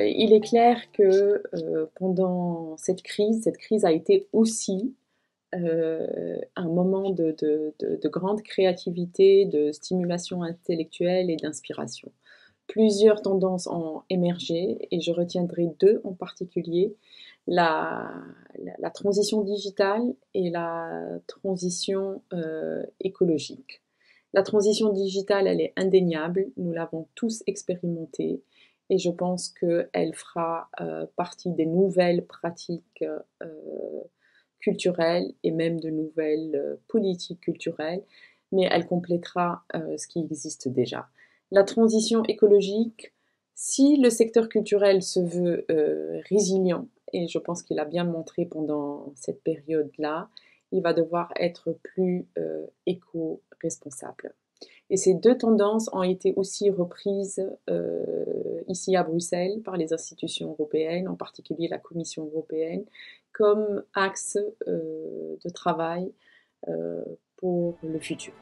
Il est clair que pendant cette crise a été aussi un moment de grande créativité, de stimulation intellectuelle et d'inspiration. Plusieurs tendances ont émergé et je retiendrai deux en particulier, la transition digitale et la transition écologique. La transition digitale, elle est indéniable, nous l'avons tous expérimentée et je pense qu'elle fera partie des nouvelles pratiques culturelles et même de nouvelles politiques culturelles, mais elle complétera ce qui existe déjà. La transition écologique, si le secteur culturel se veut résilient, et je pense qu'il a bien montré pendant cette période-là, il va devoir être plus éco-responsable. Et ces deux tendances ont été aussi reprises ici à Bruxelles par les institutions européennes, en particulier la Commission européenne, comme axe de travail pour le futur.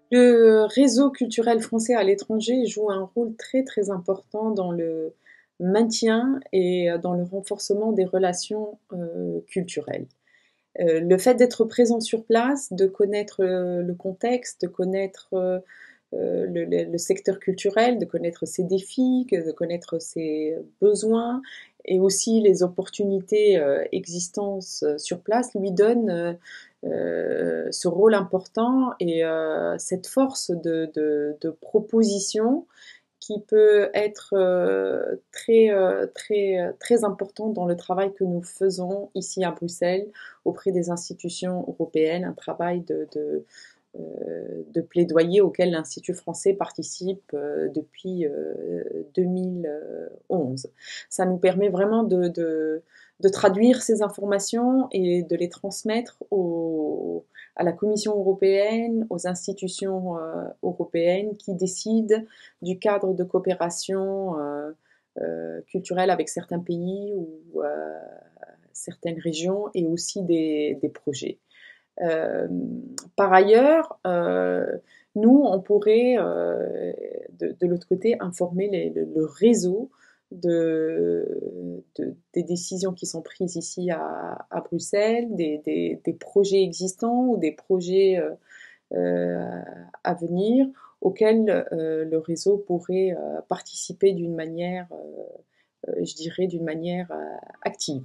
Le réseau culturel français à l'étranger joue un rôle très très important dans le maintien et dans le renforcement des relations culturelles. Le fait d'être présent sur place, de connaître le contexte, de connaître le secteur culturel, de connaître ses défis, de connaître ses besoins et aussi les opportunités existantes sur place lui donne ce rôle important et cette force de proposition qui peut être très important dans le travail que nous faisons ici à Bruxelles auprès des institutions européennes, un travail de plaidoyer auquel l'Institut français participe depuis 2011. Ça nous permet vraiment de traduire ces informations et de les transmettre à la Commission européenne, aux institutions européennes qui décident du cadre de coopération culturelle avec certains pays ou certaines régions et aussi des projets. Par ailleurs, nous, on pourrait, de l'autre côté, informer le réseau des décisions qui sont prises ici à Bruxelles, des projets existants ou des projets à venir auxquels le réseau pourrait participer d'une manière, je dirais, d'une manière active.